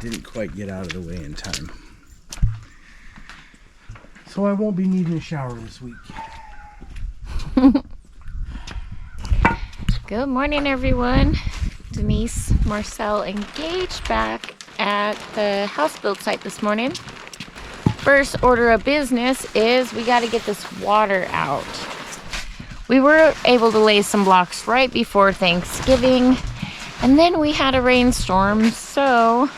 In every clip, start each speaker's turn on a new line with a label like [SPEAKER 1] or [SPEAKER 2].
[SPEAKER 1] didn't quite get out of the way in time. So I won't be needing a shower this week.
[SPEAKER 2] Good morning, everyone. Denise, Marcel, and Gage back at the house build site this morning. First order of business is we got to get this water out. We were able to lay some blocks right before Thanksgiving, and then we had a rainstorm. So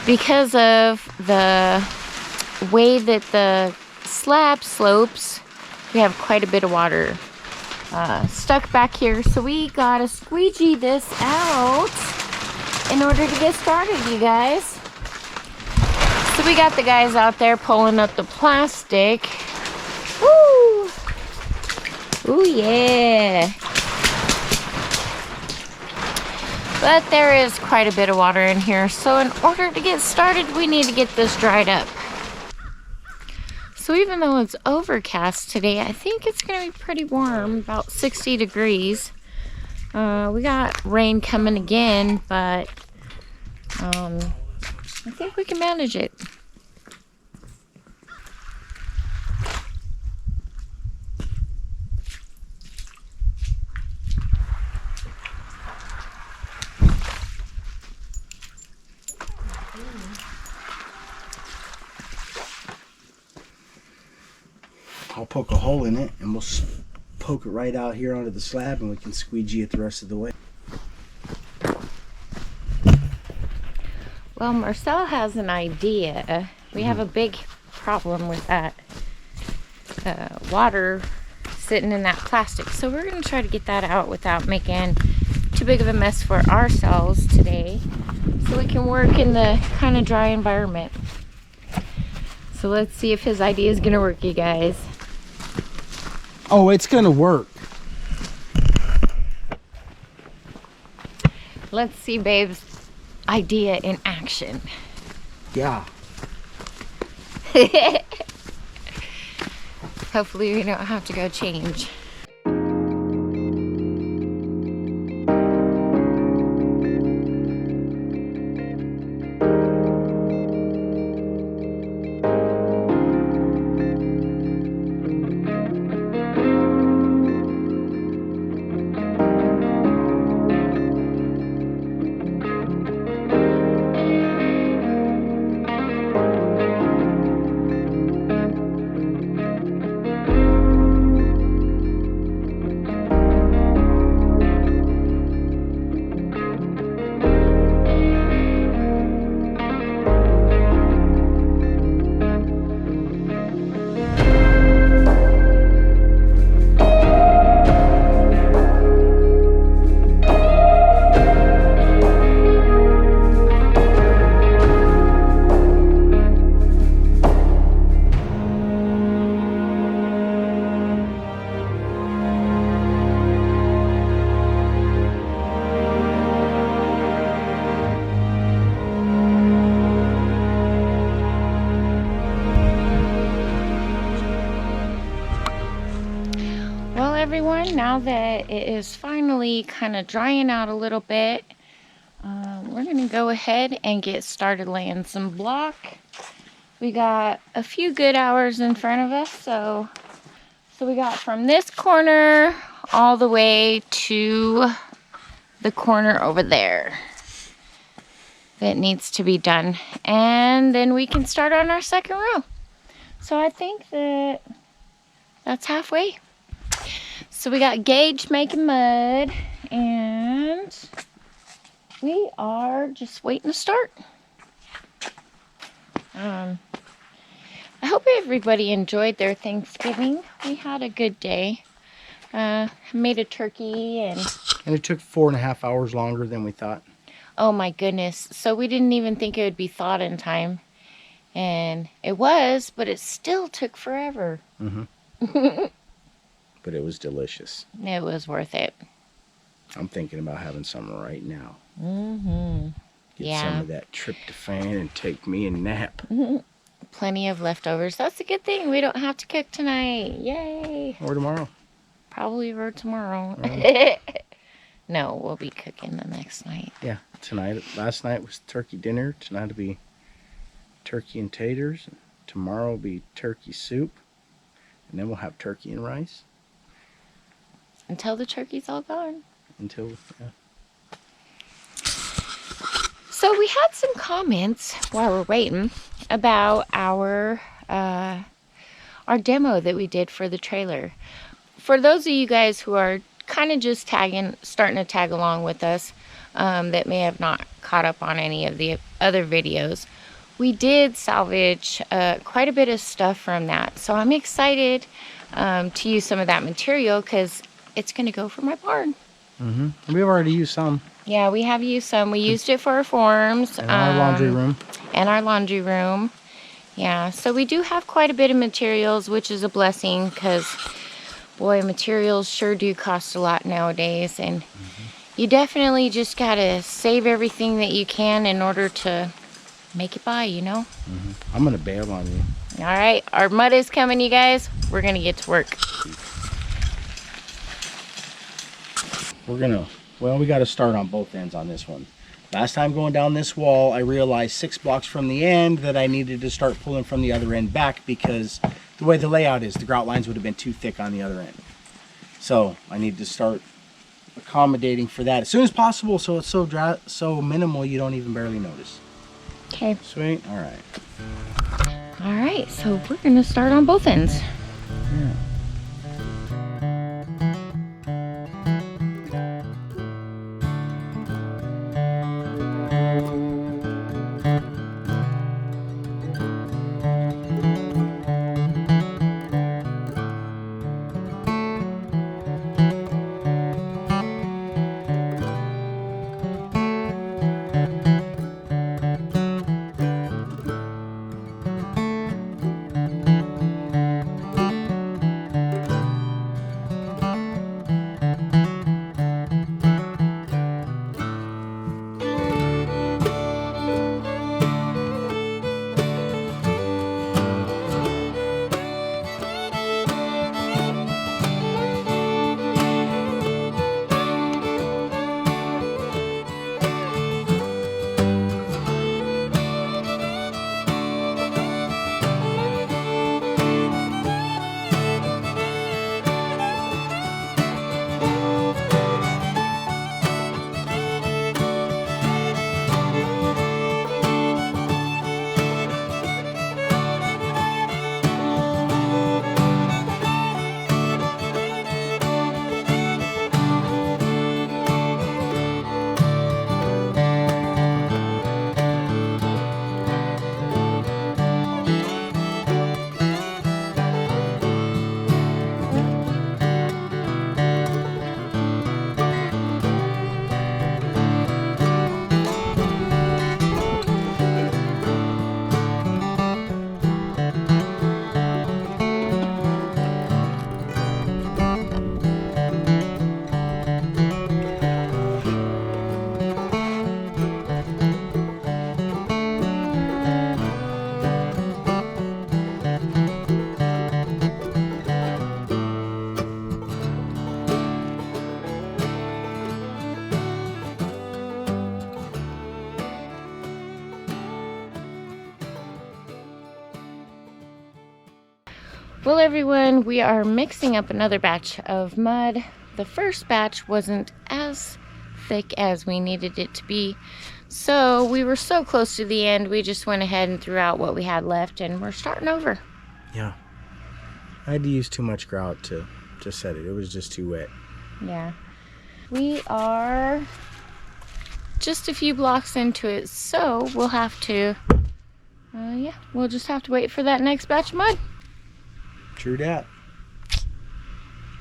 [SPEAKER 2] because of the way that the slab slopes, we have quite a bit of water stuck back here. So we gotta squeegee this out in order to get started, you guys. So we got the guys out there pulling up the plastic. Woo! Ooh, yeah. But there is quite a bit of water in here. So in order to get started, we need to get this dried up. So even though it's overcast today, I think it's going to be pretty warm, about 60 degrees. We got rain coming again, but I think we can manage it.
[SPEAKER 1] I'll poke a hole in it and we'll poke it right out here onto the slab and we can squeegee it the rest of the way.
[SPEAKER 2] Well, Marcel has an idea. We have a big problem with that water sitting in that plastic. So we're going to try to get that out without making too big of a mess for ourselves today, so we can work in the kind of dry environment. So let's see if his idea is going to work, you guys.
[SPEAKER 1] Oh, it's going to work.
[SPEAKER 2] Let's see Babe's idea in action.
[SPEAKER 1] Yeah.
[SPEAKER 2] Hopefully we don't have to go change. Everyone, now that it is finally kind of drying out a little bit, we're going to go ahead and get started laying some block. We got a few good hours in front of us, so we got from this corner all the way to the corner over there that needs to be done, and then we can start on our second row. So I think that's halfway. So we got Gage making mud, and we are just waiting to start. I hope everybody enjoyed their Thanksgiving. We had a good day. Made a turkey and
[SPEAKER 1] it took 4.5 hours longer than we thought.
[SPEAKER 2] Oh my goodness. So we didn't even think it would be thawed in time. And it was, but it still took forever.
[SPEAKER 1] Mm-hmm. But it was delicious.
[SPEAKER 2] It was worth it.
[SPEAKER 1] I'm thinking about having some right now.
[SPEAKER 2] Mm-hmm.
[SPEAKER 1] Get some of that tryptophan and take me a nap.
[SPEAKER 2] Mm-hmm. Plenty of leftovers. That's a good thing. We don't have to cook tonight. Yay.
[SPEAKER 1] Or tomorrow.
[SPEAKER 2] Probably for tomorrow. No, we'll be cooking the next night.
[SPEAKER 1] Yeah, tonight. Last night was turkey dinner. Tonight will be turkey and taters. Tomorrow will be turkey soup. And then we'll have turkey and rice.
[SPEAKER 2] Until the turkey's all gone.
[SPEAKER 1] Yeah.
[SPEAKER 2] So we had some comments while we're waiting about our demo that we did for the trailer. For those of you guys who are kind of just starting to tag along with us, that may have not caught up on any of the other videos, we did salvage quite a bit of stuff from that. So I'm excited to use some of that material because it's going to go for my barn.
[SPEAKER 1] We've already used some.
[SPEAKER 2] Yeah, we have used some. We used it for our forms.
[SPEAKER 1] And our laundry room.
[SPEAKER 2] And our laundry room. Yeah, so we do have quite a bit of materials, which is a blessing because, boy, materials sure do cost a lot nowadays. And you definitely just got to save everything that you can in order to make it by, you know?
[SPEAKER 1] I'm going to bail on you.
[SPEAKER 2] All right, our mud is coming, you guys. We're going to get to work.
[SPEAKER 1] We got to start on both ends on this one. Last time going down this wall, I realized 6 blocks from the end that I needed to start pulling from the other end back because the way the layout is, the grout lines would have been too thick on the other end. So I need to start accommodating for that as soon as possible so it's so minimal you don't even barely notice.
[SPEAKER 2] Okay.
[SPEAKER 1] Sweet. All right.
[SPEAKER 2] All right, so we're going to start on both ends.
[SPEAKER 1] Yeah.
[SPEAKER 2] Well, everyone, we are mixing up another batch of mud. The first batch wasn't as thick as we needed it to be, so we were so close to the end, we just went ahead and threw out what we had left, and we're starting over.
[SPEAKER 1] Yeah. I had to use too much grout to set it. It was just too wet.
[SPEAKER 2] Yeah. We are just a few blocks into it, so we'll have to, we'll just have to wait for that next batch of mud.
[SPEAKER 1] True dat.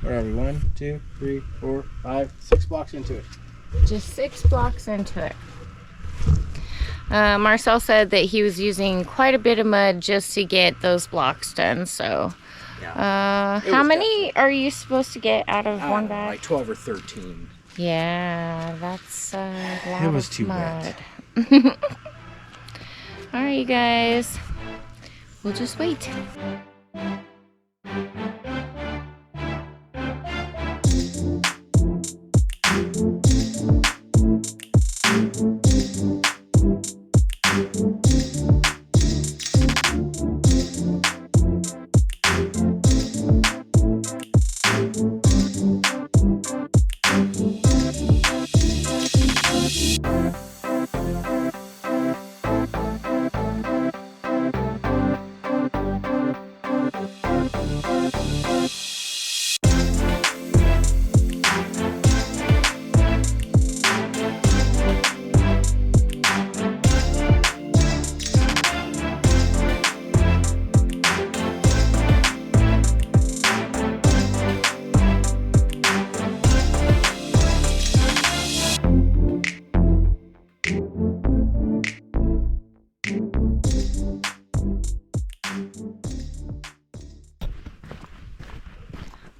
[SPEAKER 1] Where are we? 1, 2, 3, 4, 5, 6 blocks into it.
[SPEAKER 2] Just 6 blocks into it. Marcel said that he was using quite a bit of mud just to get those blocks done. So,
[SPEAKER 1] yeah.
[SPEAKER 2] How many are you supposed to get out of one bag?
[SPEAKER 1] Like 12 or 13.
[SPEAKER 2] Yeah, that's a lot
[SPEAKER 1] It was
[SPEAKER 2] of
[SPEAKER 1] too
[SPEAKER 2] mud.
[SPEAKER 1] wet.
[SPEAKER 2] All right, you guys. We'll just wait.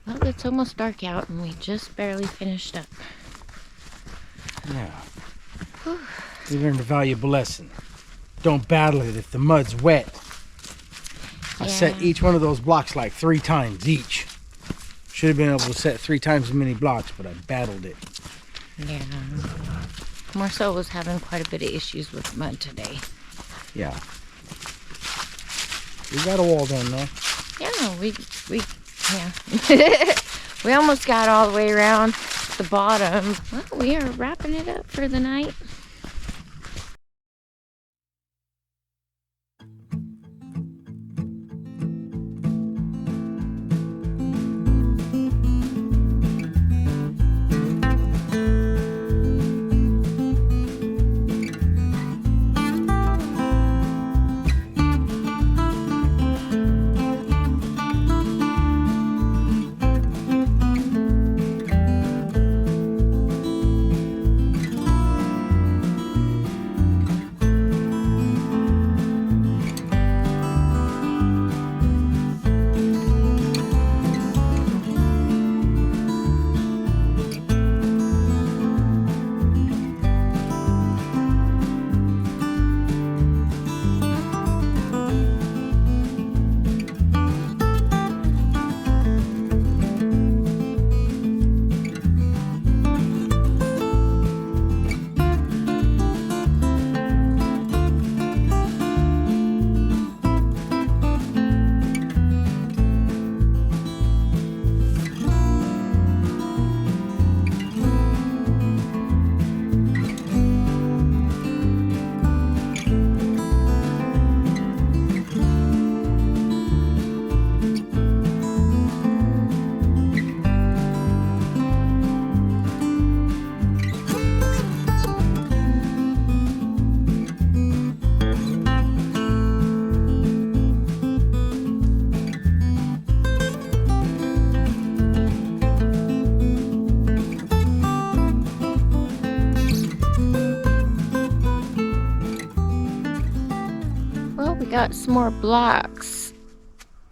[SPEAKER 2] Well, it's almost dark out and we just barely finished up.
[SPEAKER 1] Yeah. We learned a valuable lesson. Don't battle it if the mud's wet. I set each one of those blocks like 3 times each. Should have been able to set 3 times as many blocks, but I battled it.
[SPEAKER 2] Yeah. Marcel was having quite a bit of issues with mud today.
[SPEAKER 1] Yeah. We got a wall done though.
[SPEAKER 2] Yeah, we almost got all the way around the bottom. Well, we are wrapping it up for the night. Got some more blocks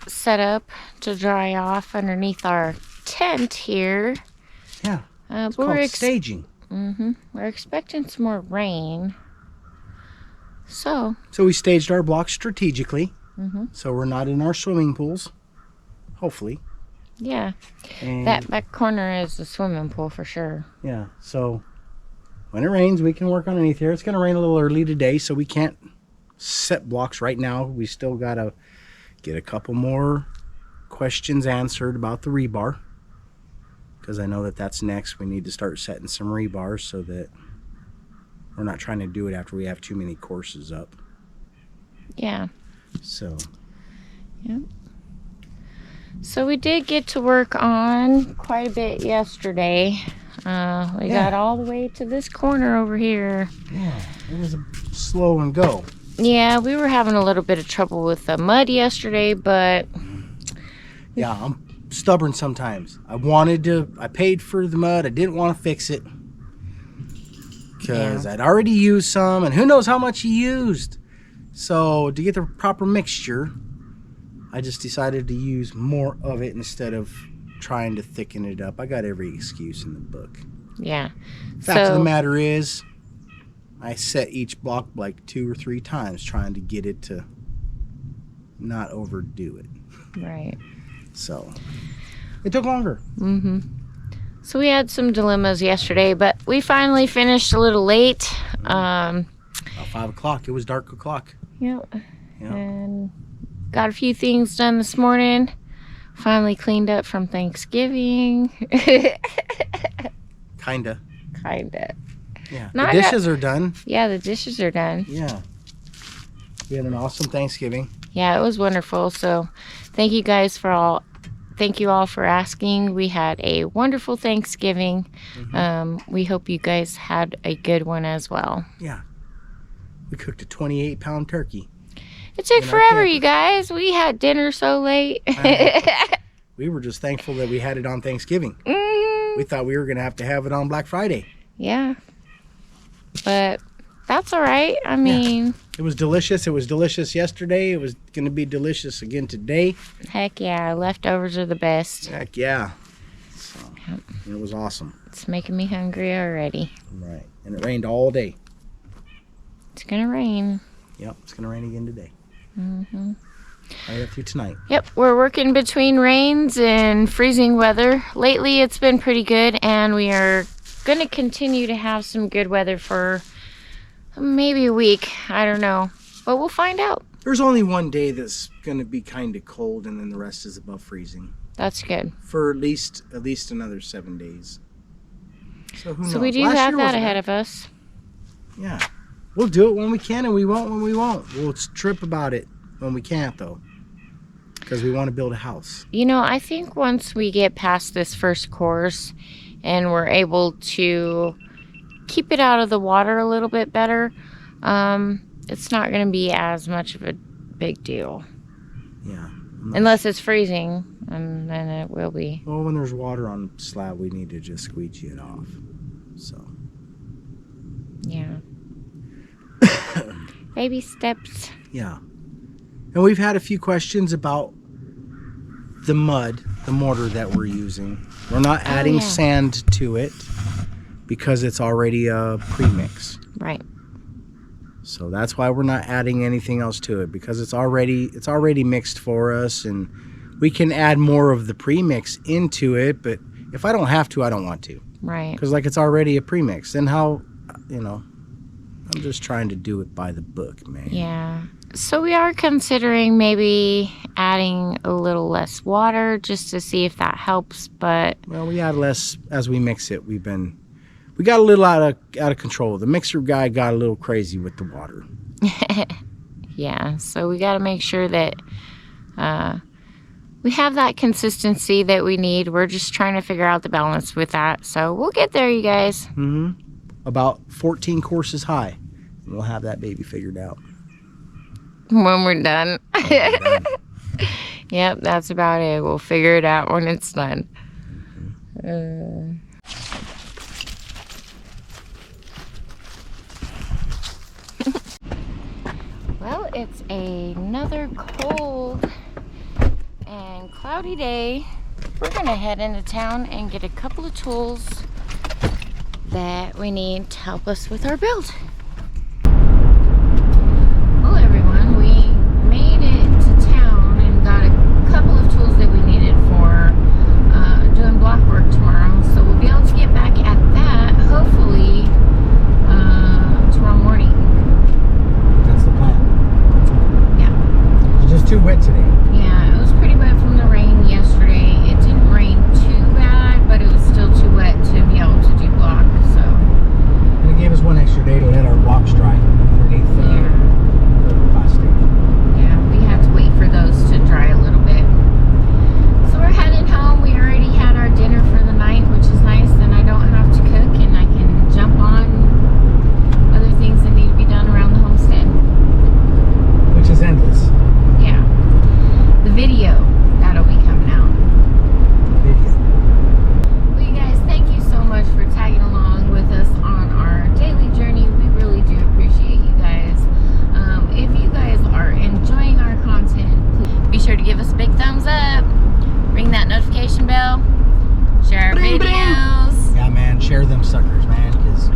[SPEAKER 2] set up to dry off underneath our tent here.
[SPEAKER 1] Yeah, it's
[SPEAKER 2] but
[SPEAKER 1] called staging.
[SPEAKER 2] We're expecting some more rain. So
[SPEAKER 1] we staged our blocks strategically. So we're not in our swimming pools, hopefully.
[SPEAKER 2] Yeah,
[SPEAKER 1] and
[SPEAKER 2] that back corner is the swimming pool for sure.
[SPEAKER 1] Yeah, so when it rains, we can work underneath here. It's going to rain a little early today, so we can't set blocks right now. We still gotta get a couple more questions answered about the rebar, because I know that that's next. We need to start setting some rebars so that we're not trying to do it after we have too many courses up.
[SPEAKER 2] Yeah.
[SPEAKER 1] So
[SPEAKER 2] yeah. So we did get to work on quite a bit yesterday. We got all the way to this corner over here.
[SPEAKER 1] Yeah, it was a slow and go.
[SPEAKER 2] Yeah, we were having a little bit of trouble with the mud yesterday, but...
[SPEAKER 1] Yeah, I'm stubborn sometimes. I paid for the mud. I didn't want to fix it. Because I'd already used some, and who knows how much he used. So, to get the proper mixture, I just decided to use more of it instead of trying to thicken it up. I got every excuse in the book.
[SPEAKER 2] Yeah.
[SPEAKER 1] Fact of the matter is, I set each block like 2 or 3 times trying to get it to not overdo it.
[SPEAKER 2] Right.
[SPEAKER 1] So it took longer.
[SPEAKER 2] So we had some dilemmas yesterday, but we finally finished a little late.
[SPEAKER 1] About 5 o'clock. It was dark o'clock.
[SPEAKER 2] Yep. And got a few things done this morning. Finally cleaned up from Thanksgiving.
[SPEAKER 1] Kinda. Yeah, the dishes are done.
[SPEAKER 2] Yeah, the dishes are done.
[SPEAKER 1] Yeah. We had an awesome Thanksgiving.
[SPEAKER 2] Yeah, it was wonderful. So thank you all for asking. We had a wonderful Thanksgiving. We hope you guys had a good one as well.
[SPEAKER 1] Yeah. We cooked a 28-pound turkey.
[SPEAKER 2] It took forever, you guys. We had dinner so late.
[SPEAKER 1] We were just thankful that we had it on Thanksgiving. We thought we were going to have it on Black Friday.
[SPEAKER 2] Yeah. But that's all right. I mean...
[SPEAKER 1] It was delicious. It was delicious yesterday. It was going to be delicious again today.
[SPEAKER 2] Heck yeah. Leftovers are the best.
[SPEAKER 1] Heck yeah. So, it was awesome.
[SPEAKER 2] It's making me hungry already.
[SPEAKER 1] Right. And it rained all day.
[SPEAKER 2] It's gonna rain.
[SPEAKER 1] Yep, it's gonna rain again today.
[SPEAKER 2] Mm-hmm.
[SPEAKER 1] Right up through tonight.
[SPEAKER 2] Yep, we're working between rains and freezing weather. Lately it's been pretty good, and we are gonna continue to have some good weather for maybe a week. I don't know, but we'll find out.
[SPEAKER 1] There's only one day that's gonna be kind of cold, and then the rest is above freezing.
[SPEAKER 2] That's good.
[SPEAKER 1] For at least another 7 days. So who knows?
[SPEAKER 2] So we do have that ahead of us.
[SPEAKER 1] Yeah. We'll do it when we can, and we won't when we won't. We'll trip about it when we can't, though. Because we want to build a house.
[SPEAKER 2] You know, I think once we get past this first course and we're able to keep it out of the water a little bit better, it's not going to be as much of a big deal.
[SPEAKER 1] Yeah.
[SPEAKER 2] Unless it's freezing, and then it will be.
[SPEAKER 1] Well, when there's water on the slab, we need to just squeegee it off. So.
[SPEAKER 2] Yeah. Baby steps.
[SPEAKER 1] Yeah. And we've had a few questions about the mud, the mortar that we're using. We're not adding sand to it because it's already a premix.
[SPEAKER 2] Right.
[SPEAKER 1] So that's why we're not adding anything else to it, because it's already mixed for us, and we can add more of the premix into it, but if I don't have to, I don't want to.
[SPEAKER 2] Right.
[SPEAKER 1] Because like it's already a premix. Then how, I'm just trying to do it by the book, man.
[SPEAKER 2] Yeah. So we are considering maybe adding a little less water just to see if that helps, but...
[SPEAKER 1] Well, we add less as we mix it. We got a little out of control. The mixer guy got a little crazy with the water.
[SPEAKER 2] Yeah, so we got to make sure that we have that consistency that we need. We're just trying to figure out the balance with that. So we'll get there, you guys.
[SPEAKER 1] Mm-hmm. About 14 courses high. And we'll have that baby figured out.
[SPEAKER 2] When we're done. Yep, that's about it. We'll figure it out when it's done. Well, it's another cold and cloudy day. We're gonna head into town and get a couple of tools that we need to help us with our build. Well, everyone, we made it to town and got a couple of tools that we needed for doing block work tomorrow. So we'll be able to get back at that, hopefully, tomorrow morning.
[SPEAKER 1] That's the plan.
[SPEAKER 2] Yeah.
[SPEAKER 1] It's just too wet today.
[SPEAKER 2] Yeah, it was pretty wet from the rain yesterday. It didn't rain too bad, but it was still too wet to be able to do block, so.
[SPEAKER 1] And it gave us one extra day to let our blocks dry underneath the plastic.
[SPEAKER 2] Yeah, we had to wait for those to dry a little bit. So we're heading home. We already had our dinner for the night, which is nice. Then I don't have to cook and I can jump on other things that need to be done around the homestead.
[SPEAKER 1] Which is endless.
[SPEAKER 2] Yeah. The video, that'll be coming out. Well, you guys, thank you so much for tagging along with us on our daily journey. We really do appreciate you guys. If you guys are enjoying our content, please be sure to give us a big thumbs up, ring that notification bell, share our videos.
[SPEAKER 1] Yeah, man, share them suckers, man, because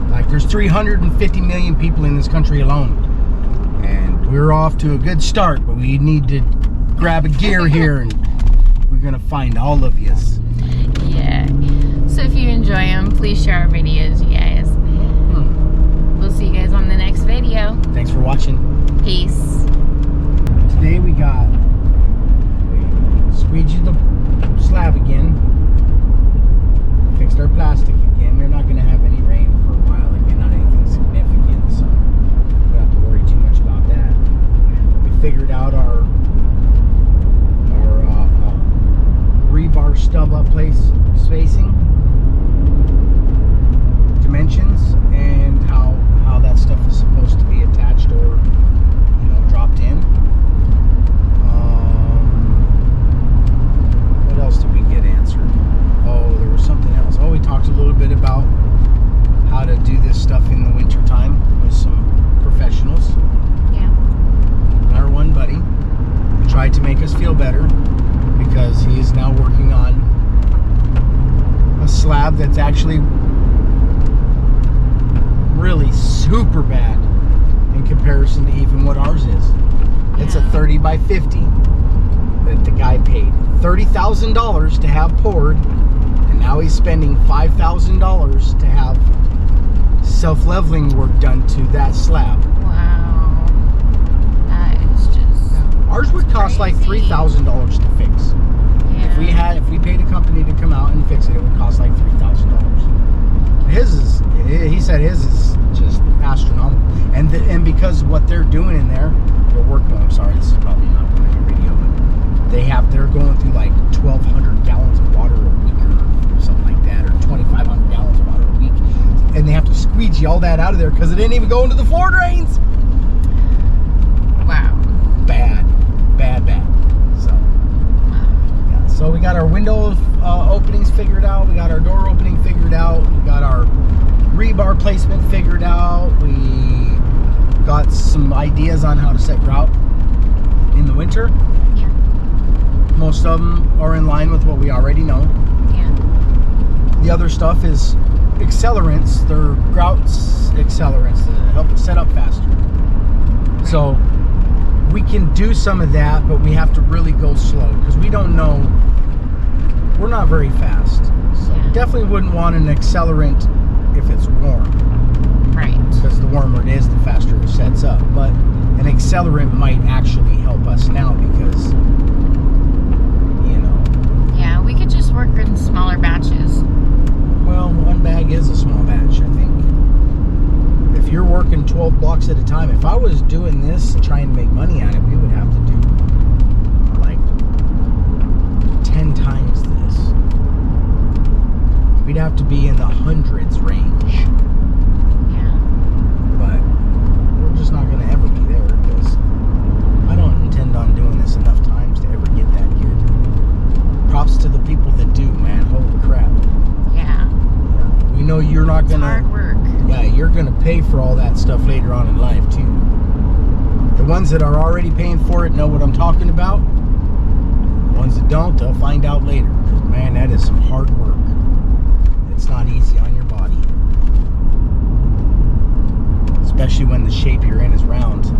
[SPEAKER 1] like there's 350 million people in this country alone, and we're off to a good start, but we need to grab a gear here, and we're gonna find all of yous.
[SPEAKER 2] Yeah. So if you enjoy them, please share our videos, you guys. We'll see you guys on the next video.
[SPEAKER 1] Thanks for watching.
[SPEAKER 2] Peace.
[SPEAKER 1] Today we squeegeed the slab again, fixed our plastic again. We're not going to have any rain for a while again, not anything significant, so we don't have to worry too much about that. We figured out our rebar stub up place spacing, dimensions, and how that stuff is supposed to be attached or dropped in. What else did we get answered? Oh, there was something else. Oh, we talked a little bit about how to do this stuff in the winter time with some professionals.
[SPEAKER 2] Yeah.
[SPEAKER 1] And our one buddy tried to make us feel better because he is now working on slab that's actually really super bad in comparison to even what ours is. It's a 30 by 50 that the guy paid $30,000 to have poured, and now he's spending $5,000 to have self-leveling work done to that slab.
[SPEAKER 2] Wow. That is just...
[SPEAKER 1] Ours would cost like
[SPEAKER 2] crazy.
[SPEAKER 1] $3,000 to fix.
[SPEAKER 2] Yeah.
[SPEAKER 1] If we paid a company to come out and fix it, it would cost like $3,000. His is, he said his is just astronomical. And because what they're doing in there, they're working, I'm sorry, this is probably not going to be video, but they're going through like 1,200 gallons of water a week or something like that, or 2,500 gallons of water a week. And they have to squeegee all that out of there because it didn't even go into the floor drains.
[SPEAKER 2] Wow.
[SPEAKER 1] Bad. So, yeah, so we got our window openings figured out. We got our door opening figured out. We got our rebar placement figured out. We got some ideas on how to set grout in the winter.
[SPEAKER 2] Yeah.
[SPEAKER 1] Most of them are in line with what we already know.
[SPEAKER 2] Yeah.
[SPEAKER 1] The other stuff is accelerants. They're grouts accelerants to help it set up faster. So we can do some of that, but we have to really go slow because we don't know. We're not very fast. So
[SPEAKER 2] Yeah.
[SPEAKER 1] definitely wouldn't want an accelerant if it's warm,
[SPEAKER 2] Right.
[SPEAKER 1] because the warmer it is, the faster it sets up. But an accelerant might actually help us now because, you know,
[SPEAKER 2] Yeah, we could just work in smaller batches.
[SPEAKER 1] well, one bag is a small batch, I think. If you're working 12 blocks at a time, if I was doing this and trying to make money at it, we would have to do like 10 times this. We'd have to be in the hundreds range.
[SPEAKER 2] Yeah.
[SPEAKER 1] But we're just not going to ever be there because I don't intend on doing this enough times to ever get that good. Props to the people that do, man. Holy crap.
[SPEAKER 2] Yeah.
[SPEAKER 1] We know you're not
[SPEAKER 2] It's
[SPEAKER 1] going to...
[SPEAKER 2] hard work.
[SPEAKER 1] Yeah, you're going to pay for all that stuff later on in life, too. The ones that are already paying for it know what I'm talking about. The ones that don't, they'll find out later. Because, man, that is some hard work. It's not easy on your body. Especially when the shape you're in is round.